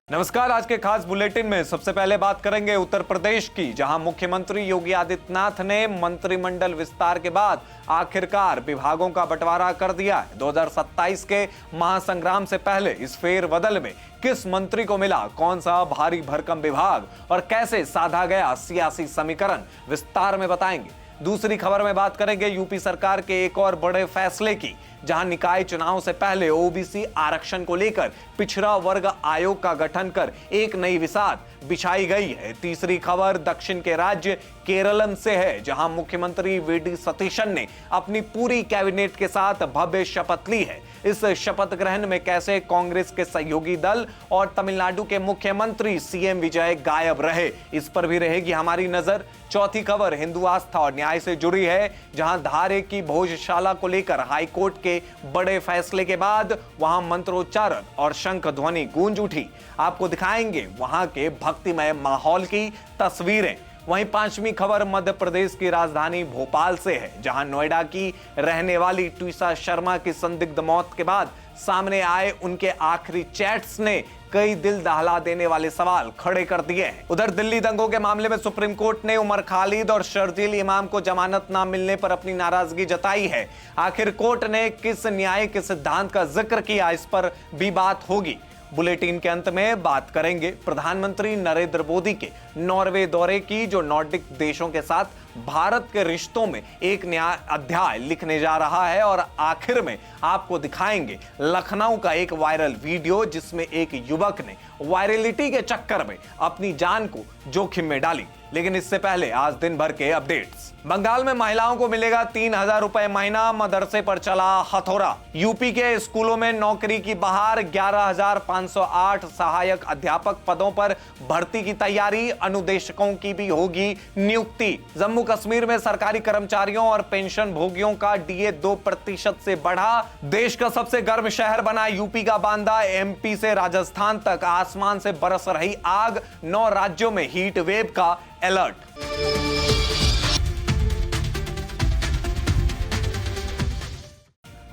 नमस्कार। आज के खास बुलेटिन में सबसे पहले बात करेंगे उत्तर प्रदेश की, जहां मुख्यमंत्री योगी आदित्यनाथ ने मंत्रिमंडल विस्तार के बाद आखिरकार विभागों का बंटवारा कर दिया है। 2027 के महासंग्राम से पहले इस फेरबदल में किस मंत्री को मिला कौन सा भारी भरकम विभाग और कैसे साधा गया सियासी समीकरण, विस्तार में बताएंगे। दूसरी खबर में बात करेंगे यूपी सरकार के एक और बड़े फैसले की, जहां निकाय चुनाव से पहले ओबीसी आरक्षण को लेकर पिछड़ा वर्ग आयोग का गठन कर एक नई विसात बिछाई गई है। तीसरी खबर दक्षिण के राज्य केरलम से है, जहां मुख्यमंत्री वीडी सतीशन ने अपनी पूरी कैबिनेट के साथ भव्य शपथ ली है। इस शपथ ग्रहण में कैसे कांग्रेस के सहयोगी दल और तमिलनाडु के मुख्यमंत्री सीएम विजय गायब रहे, इस पर भी रहेगी हमारी नजर। चौथी खबर हिंदू आस्था और न्याय से जुड़ी है, जहां धारे की भोजशाला को लेकर हाईकोर्ट के बड़े फैसले के बाद वहां मंत्रोच्चारण और शंख ध्वनि गूंज उठी। आपको दिखाएंगे वहां के भक्तिमय माहौल की तस्वीरें। वहीं पांचवी खबर मध्य प्रदेश की राजधानी भोपाल से है, जहां नोएडा की रहने वाली ट्विसा शर्मा की संदिग्ध मौत के बाद सामने आए उनके आखिरी चैट्स ने कई दिल दहला देने वाले सवाल खड़े कर दिए हैं। उधर दिल्ली दंगों के मामले में सुप्रीम कोर्ट ने उमर खालिद और शर्जील इमाम को जमानत न मिलने पर अपनी नाराजगी जताई है। आखिर कोर्ट ने किस न्यायिक सिद्धांत का जिक्र किया, इस पर भी बात होगी। बुलेटिन के अंत में बात करेंगे प्रधानमंत्री नरेंद्र मोदी के नॉर्वे दौरे की, जो नॉर्डिक देशों के साथ भारत के रिश्तों में एक नया अध्याय लिखने जा रहा है। और आखिर में आपको दिखाएंगे लखनऊ का एक वायरल वीडियो, जिसमें एक युवक ने वायरलिटी के चक्कर में अपनी जान को जोखिम में डाली। लेकिन इससे पहले आज दिन भर के अपडेट्स। बंगाल में महिलाओं को मिलेगा 3,000 रुपए महीना, मदरसे पर चला हथौड़ा। यूपी के स्कूलों में नौकरी की बहार, 11,508 सहायक अध्यापक पदों पर भर्ती की तैयारी, अनुदेशकों की भी होगी नियुक्ति। जम्मू कश्मीर में सरकारी कर्मचारियों और पेंशन भोगियों का डीए 2% से बढ़ा। देश का सबसे गर्म शहर बना यूपी का बांदा, एमपी से राजस्थान तक आसमान से बरस रही आग। 9 राज्यों में हीट वेव का अलर्ट।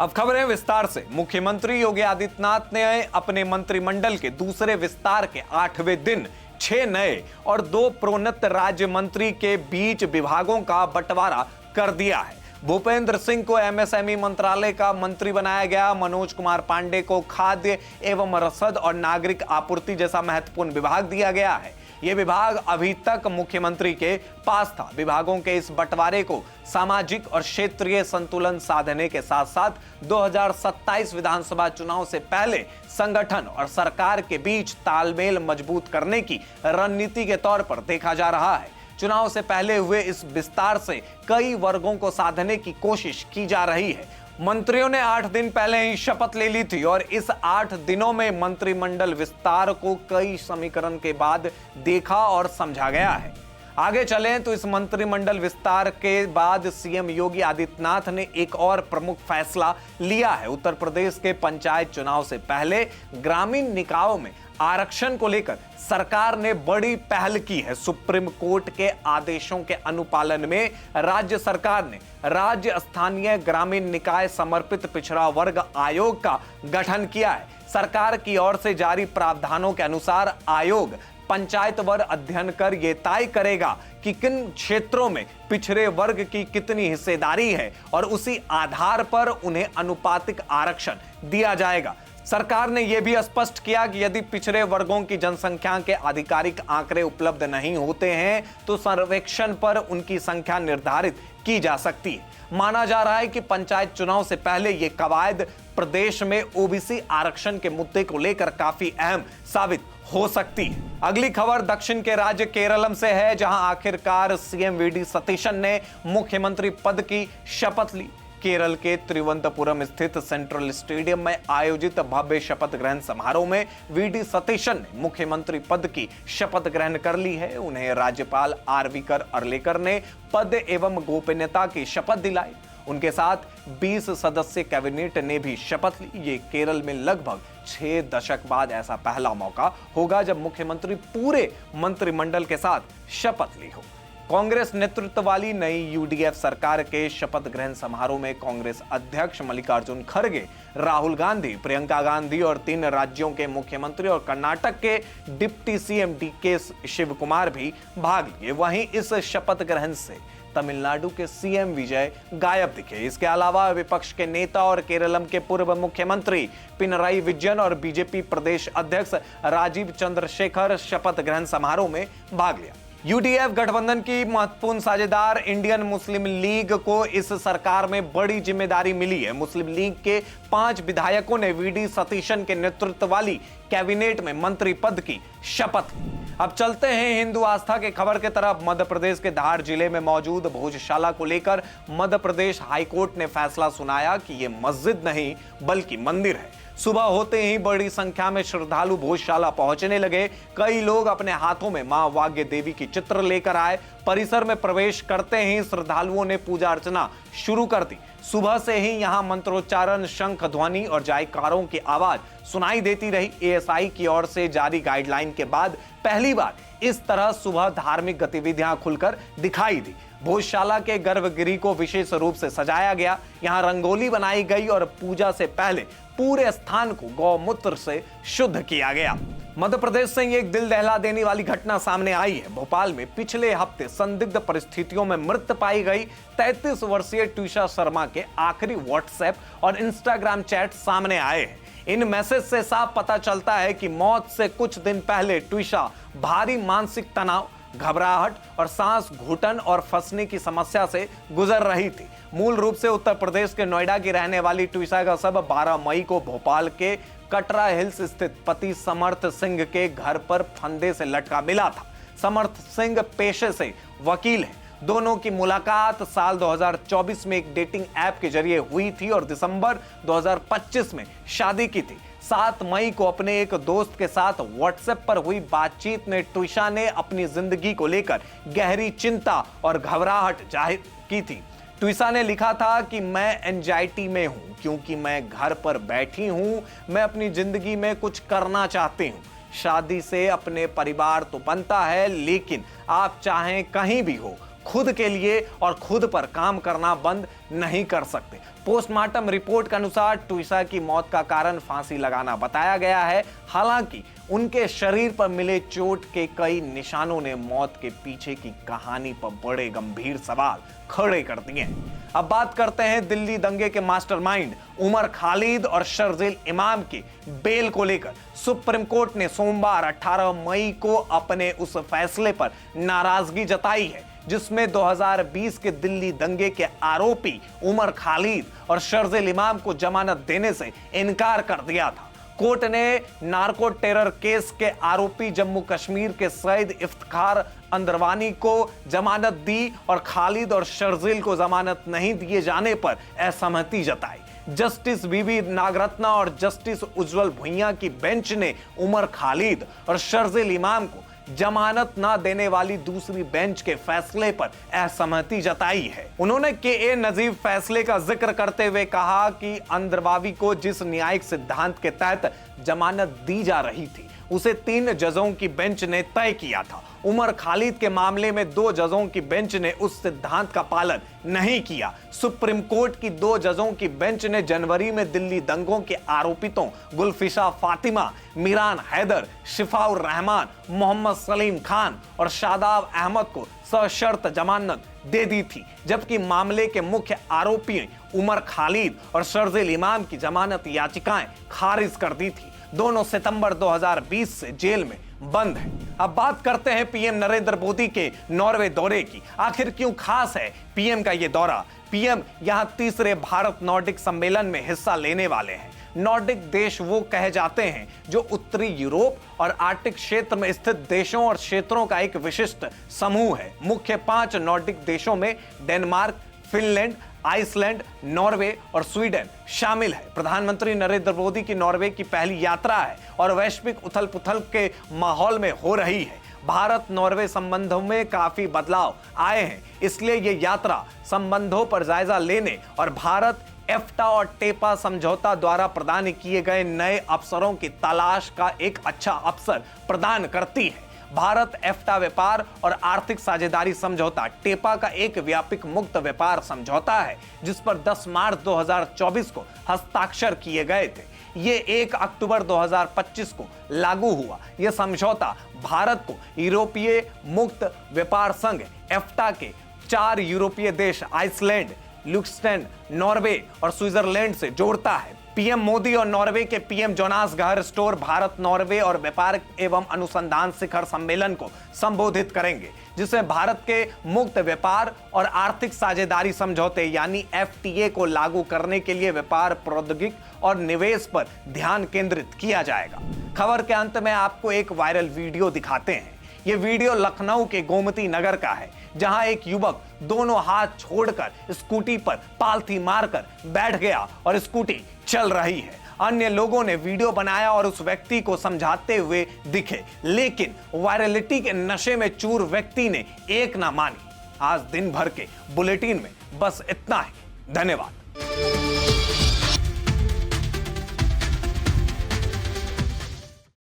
अब खबरें विस्तार से। मुख्यमंत्री योगी आदित्यनाथ ने अपने मंत्रिमंडल के दूसरे विस्तार के 8वें दिन 6 नए और 2 प्रोन्नत राज्य मंत्री के बीच विभागों का बंटवारा कर दिया है। भूपेंद्र सिंह को एमएसएमई मंत्रालय का मंत्री बनाया गया। मनोज कुमार पांडे को खाद्य एवं रसद और नागरिक आपूर्ति जैसा महत्वपूर्ण विभाग दिया गया है। यह विभाग अभी तक मुख्यमंत्री के पास था। विभागों के इस बंटवारे को सामाजिक और क्षेत्रीय संतुलन साधने के साथ साथ 2027 विधानसभा चुनाव से पहले संगठन और सरकार के बीच तालमेल मजबूत करने की रणनीति के तौर पर देखा जा रहा है। चुनाव से पहले हुए इस विस्तार से कई वर्गों को साधने की कोशिश की जा रही है। मंत्रियों ने 8 दिन पहले ही शपथ ले ली थी और इस 8 दिनों में मंत्रिमंडल विस्तार को कई समीकरण के बाद देखा और समझा गया है। आगे चलें तो इस मंत्रिमंडल विस्तार के बाद सीएम योगी आदित्यनाथ ने एक और प्रमुख फैसला लिया है। उत्तर प्रदेश के पंचायत चुनाव से पहले ग्रामीण निकायों में आरक्षण को लेकर सरकार ने बड़ी पहल की है। सुप्रीम कोर्ट के आदेशों के अनुपालन में राज्य सरकार ने राज्य स्थानीय ग्रामीण निकाय समर्पित पिछड़ा वर्ग आयोग का गठन किया है। सरकार की ओर से जारी प्रावधानों के अनुसार आयोग पंचायतवार अध्ययन कर यह तय करेगा कि किन क्षेत्रों में पिछड़े वर्ग की कितनी हिस्सेदारी है और उसी आधार पर उन्हें अनुपातिक आरक्षण दिया जाएगा। सरकार ने यह भी स्पष्ट किया कि यदि पिछड़े वर्गों की जनसंख्या के आधिकारिक आंकड़े उपलब्ध नहीं होते हैं तो सर्वेक्षण पर उनकी संख्या निर्धारित की जा सकती है। माना जा रहा है कि पंचायत चुनाव से पहले यह कवायद प्रदेश में ओबीसी आरक्षण के मुद्दे को लेकर काफी अहम साबित हो सकती है। अगली खबर दक्षिण के राज्य केरलम से है, जहां आखिरकार सीएम वीडी सतीशन ने मुख्यमंत्री पद की शपथ ली। केरल के त्रिवंतपुरम स्थित सेंट्रल स्टेडियम में आयोजित भव्य शपथ ग्रहण समारोह में वीडी सतीशन ने मुख्यमंत्री पद की शपथ ग्रहण कर ली है। उन्हें राज्यपाल आरवीकर अर्लेकर ने पद एवं गोपनीयता की शपथ दिलाई। उनके साथ 20 सदस्यीय कैबिनेट ने भी शपथ ली। ये केरल में लगभग 6 दशक बाद ऐसा पहला मौका होगा जब मुख्यमंत्री पूरे मंत्रिमंडल के साथ शपथ ली हो। कांग्रेस नेतृत्व वाली नई यूडीएफ सरकार के शपथ ग्रहण समारोह में कांग्रेस अध्यक्ष मल्लिकार्जुन खड़गे, राहुल गांधी, प्रियंका गांधी और 3 राज्यों के मुख्यमंत्री और कर्नाटक के deputy CM DK Shivakumar भी भाग लिए। वहीं इस शपथ ग्रहण से तमिलनाडु के सीएम विजय गायब दिखे। इसके अलावा विपक्ष के नेता और केरलम के पूर्व मुख्यमंत्री पिनराई विजयन और बीजेपी प्रदेश अध्यक्ष राजीव चंद्रशेखर शपथ ग्रहण समारोह में भाग लिया। यूडीएफ गठबंधन की महत्वपूर्ण साझेदार इंडियन मुस्लिम लीग को इस सरकार में बड़ी जिम्मेदारी मिली है। मुस्लिम लीग के 5 विधायकों ने वीडी सतीशन के नेतृत्व वाली कैबिनेट में मंत्री पद की शपथ ली। अब चलते हैं हिंदू आस्था के खबर की तरफ। मध्य प्रदेश के धार जिले में मौजूद भोजशाला को लेकर मध्य प्रदेश हाईकोर्ट ने फैसला सुनाया कि यह मस्जिद नहीं बल्कि मंदिर है। सुबह होते ही बड़ी संख्या में श्रद्धालु भोजशाला पहुंचने लगे। कई लोग अपने हाथों में मां वाग्य देवी की चित्र लेकर आए। परिसर में प्रवेश करते ही श्रद्धालुओं ने पूजा अर्चना शुरू कर दी। सुबह से ही यहां मंत्रोच्चारण, शंख ध्वनि और जयकारों की आवाज सुनाई देती रही। एएसआई की ओर से जारी गाइडलाइन के बाद पहली बार इस तरह सुबह धार्मिक गतिविधियां खुलकर दिखाई दी। भोजशाला के गर्भगृह को विशेष रूप से सजाया गया। यहां रंगोली बनाई गई और पूजा से पहले पूरे स्थान को गौमूत्र से शुद्ध किया गया। मध्य प्रदेश से एक दिल दहला देने वाली घटना सामने आई है। भोपाल में पिछले हफ्ते संदिग्ध परिस्थितियों में मृत पाई गई 33 वर्षीय ट्विशा शर्मा के आखिरी व्हाट्सएप और इंस्टाग्राम चैट सामने आए हैं। इन मैसेज से साफ पता चलता है कि मौत से कुछ दिन पहले ट्विशा भारी मानसिक तनाव, घबराहट और सांस घुटन और फंसने की समस्या से गुजर रही थी। मूल रूप से उत्तर प्रदेश के नोएडा की रहने वाली ट्विशा का शव 12 मई को भोपाल के कटरा हिल्स स्थित पति समर्थ सिंह के घर पर फंदे से लटका मिला था। समर्थ सिंह पेशे से वकील है। दोनों की मुलाकात साल 2024 में एक डेटिंग ऐप के जरिए हुई थी और दिसंबर 2025 में शादी की थी। 7 मई को अपने एक दोस्त के साथ व्हाट्सएप पर हुई बातचीत में ट्विशा ने अपनी जिंदगी को लेकर गहरी चिंता और घबराहट जाहिर की थी। ट्विशा ने लिखा था कि मैं एंजाइटी में हूं क्योंकि मैं घर पर बैठी हूं। मैं अपनी जिंदगी में कुछ करना चाहती हूं। शादी से अपने परिवार तो बनता है, लेकिन आप चाहें कहीं भी हो, खुद के लिए और खुद पर काम करना बंद नहीं कर सकते। पोस्टमार्टम रिपोर्ट के अनुसार ट्विशा की मौत का कारण फांसी लगाना बताया गया है। हालांकि उनके शरीर पर मिले चोट के कई निशानों ने मौत के पीछे की कहानी पर बड़े गंभीर सवाल खड़े कर दिए। अब बात करते हैं दिल्ली दंगे के मास्टरमाइंड उमर खालिद और शर्जील इमाम की बेल को लेकर। सुप्रीम कोर्ट ने सोमवार 18 मई को अपने उस फैसले पर नाराजगी जताई है जिसमें 2020 के दिल्ली दंगे के आरोपी उमर खालिद और शर्जील इमाम को जमानत देने से इनकार कर दिया था। कोर्ट ने नार्को टेरर केस के आरोपी जम्मू कश्मीर के सईद इफ्तिखार अंदरवानी को जमानत दी और खालिद और शर्जील को जमानत नहीं दिए जाने पर असहमति जताई। जस्टिस बीबी नागरत्ना और जस्टिस उज्जवल भुइयां की बेंच ने उमर खालिद और शर्जील इमाम को जमानत ना देने वाली दूसरी बेंच के फैसले पर असहमति जताई है। उन्होंने के नजीब फैसले का जिक्र करते हुए कहा कि अंदरवावी को जिस न्यायिक सिद्धांत के तहत जमानत दी जा रही थी उसे 3 जजों की बेंच ने तय किया था। उमर खालिद के मामले में 2 जजों की बेंच ने उस सिद्धांत का पालन नहीं किया। सुप्रीम कोर्ट की 2 जजों की बेंच ने जनवरी में दिल्ली दंगों के आरोपितों गुलफिशा फातिमा, मिरान हैदर, शिफाउर रहमान, मोहम्मद सलीम खान और शादाब अहमद को सशर्त जमानत दे दी थी, जबकि मामले के मुख्य आरोपी उमर खालिद और शर्जील इमाम की जमानत याचिकाएं खारिज कर दी थी। दोनों सितंबर 2020 से जेल में बंद है। अब बात करते हैं पीएम नरेंद्र मोदी के नॉर्वे दौरे की। आखिर क्यों खास है पीएम का यह दौरा? पीएम यहां तीसरे भारत नॉर्डिक सम्मेलन में हिस्सा लेने वाले हैं। नॉर्डिक देश वो कहे जाते हैं जो उत्तरी यूरोप और आर्कटिक क्षेत्र में स्थित देशों और क्षेत्रों का एक विशिष्ट समूह है। मुख्य 5 नॉर्डिक देशों में डेनमार्क, फिनलैंड, आइसलैंड, नॉर्वे और स्वीडन शामिल है। प्रधानमंत्री नरेंद्र मोदी की नॉर्वे की पहली यात्रा है और वैश्विक उथल-पुथल के माहौल में हो रही है। भारत नॉर्वे संबंधों में काफी बदलाव आए हैं, इसलिए ये यात्रा संबंधों पर जायजा लेने और भारत एफ्टा और टेपा समझौता द्वारा प्रदान किए गए नए अवसरों की तलाश का एक अच्छा अवसर प्रदान करती है। भारत एफ्टा व्यापार और आर्थिक साझेदारी समझौता टेपा का एक व्यापक मुक्त व्यापार समझौता है जिस पर 10 मार्च 2024 को हस्ताक्षर किए गए थे। ये 1 अक्टूबर 2025 को लागू हुआ। यह समझौता भारत को यूरोपीय मुक्त व्यापार संघ एफ्टा के 4 यूरोपीय देश आइसलैंड, लुक्सेमबर्ग, नॉर्वे और स्विट्जरलैंड से जोड़ता है। पीएम मोदी और नॉर्वे के पीएम जोनास गाहर स्टोर भारत नॉर्वे और व्यापार एवं अनुसंधान शिखर सम्मेलन को संबोधित करेंगे, जिसमें भारत के मुक्त व्यापार और आर्थिक साझेदारी समझौते यानी एफटीए को लागू करने के लिए व्यापार, प्रौद्योगिकी और निवेश पर ध्यान केंद्रित किया जाएगा। खबर के अंत में आपको एक वायरल वीडियो दिखाते हैं। ये वीडियो लखनऊ के गोमती नगर का है, जहां एक युवक दोनों हाथ छोड़कर स्कूटी पर पालथी मारकर बैठ गया और स्कूटी चल रही है। अन्य लोगों ने वीडियो बनाया और उस व्यक्ति को समझाते हुए दिखे, लेकिन वायरलिटी के नशे में चूर व्यक्ति ने एक ना मानी। आज दिन भर के बुलेटिन में बस इतना ही। धन्यवाद।